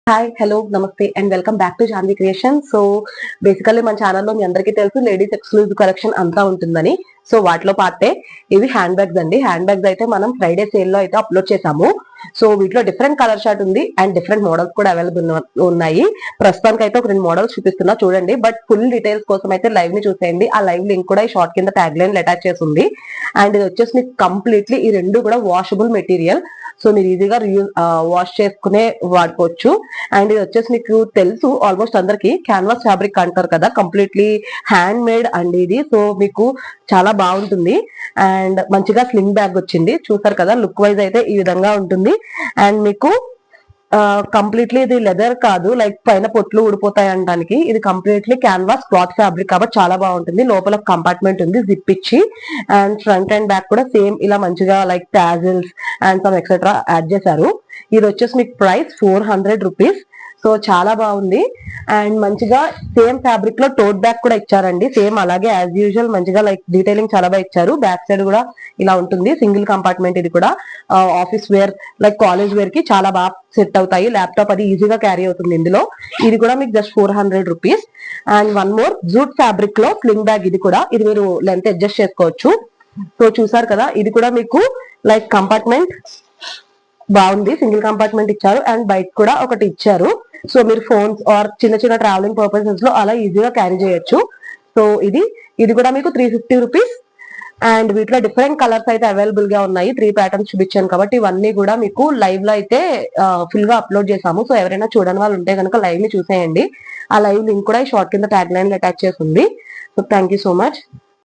Hi hello నమస్తే and welcome back to Janvi creation. So basically మన ఛానల్లో మీ అందరికీ తెలుసు లేడీస్ ఎక్స్క్లూజివ్ కలెక్షన్ అంతా ఉంటుందని. సో వాటిలో పార్టే ఇవి హ్యాండ్ బ్యాగ్స్ అండి. హ్యాండ్ బ్యాగ్స్ అయితే మనం ఫ్రైడే సేల్ లో అయితే అప్లోడ్ చేసాము. సో వీటిలో డిఫరెంట్ కలర్ షార్ట్ ఉంది అండ్ డిఫరెంట్ మోడల్స్ కూడా అవైలబుల్ ఉన్నాయి. ప్రస్తుతానికి అయితే ఒక 2 మోడల్స్ చూపిస్తున్నా చూడండి. బట్ ఫుల్ డీటెయిల్స్ కోసం అయితే లైవ్ ని చూసేయండి. ఆ లైవ్ లింక్ కూడా ఈ షార్ట్ కింద ట్యాగ్ లైన్ అటాచ్ చేసి ఉంది. అండ్ ఇది వచ్చేసి మీకు కంప్లీట్లీ ఈ రెండు కూడా వాషబుల్ మెటీరియల్. సో మీరు ఈజీగా వాష్ చేసుకునే వాడుకోవచ్చు. అండ్ ఇది వచ్చేసి మీకు తెలుసు ఆల్మోస్ట్ అందరికి క్యాన్వాస్ ఫ్యాబ్రిక్ అంటారు కదా, కంప్లీట్లీ హ్యాండ్ మేడ్ అండ్ ఇది. సో మీకు చాలా బాగుంటుంది అండ్ మంచిగా స్లింగ్ బ్యాగ్ వచ్చింది. చూసారు కదా, లుక్ వైజ్ అయితే ఈ విధంగా ఉంటుంది. అండ్ మీకు కంప్లీట్లీ ఇది లెదర్ కాదు, లైక్ పైన పొట్లు ఊడిపోతాయి అనడానికి. ఇది కంప్లీట్లీ క్యాన్వాస్ క్లాత్ ఫ్యాబ్రిక్ కాబట్టి చాలా బాగుంటుంది. లోపల కంపార్ట్మెంట్ ఉంది జిప్ ఇచ్చి. అండ్ ఫ్రంట్ అండ్ బ్యాక్ కూడా సేమ్ ఇలా మంచిగా like tassels and some etcetera add చేశారు. ఇది వచ్చేసి మీకు ప్రైస్ 400 రూపీస్. సో చాలా బాగుంది అండ్ మంచిగా సేమ్ ఫ్యాబ్రిక్ లో టోట్ బ్యాగ్ కూడా ఇచ్చారండి. సేమ్ అలాగే యాజ్ యూజువల్ మంచిగా లైక్ డీటెయిలింగ్ చాలా బాగా ఇచ్చారు. బ్యాక్ సైడ్ కూడా ఇలా ఉంటుంది, సింగిల్ కంపార్ట్మెంట్. ఇది కూడా office wear like college wear కి చాలా బాగా సెట్ అవుతాయి. ల్యాప్టాప్ అది ఈజీగా క్యారీ అవుతుంది ఇందులో. ఇది కూడా మీకు just 400 rupees. And one more jute fabric లో స్లింగ్ బ్యాగ్. ఇది కూడా ఇది మీరు లెంత్ అడ్జస్ట్ చేసుకోవచ్చు. సో చూసారు కదా, ఇది కూడా మీకు లైక్ కంపార్ట్మెంట్ బాగుంది, సింగిల్ కంపార్ట్మెంట్ ఇచ్చారు అండ్ బయట కూడా ఒకటి ఇచ్చారు. సో మీరు ఫోన్స్ ఆర్ చిన్న చిన్న ట్రావెలింగ్ పర్పసెస్ లో అలా ఈజీగా క్యారీ చేయొచ్చు. సో ఇది కూడా మీకు 350 రూపీస్. అండ్ వీటిలో డిఫరెంట్ కలర్స్ అయితే అవైలబుల్ గా ఉన్నాయి. 3 ప్యాటర్న్స్ చూపించాను కాబట్టి ఇవన్నీ కూడా మీకు లైవ్ లో అయితే ఫుల్ గా అప్లోడ్ చేసాము. సో ఎవరైనా చూడని వాళ్ళు ఉంటే కనుక లైవ్ ని చూసేయండి. ఆ లైవ్ లింక్ కూడా ఈ షార్ట్ కింద ట్యాగ్ లైన్ అటాచ్ చేసి ఉంది. So thank you so much.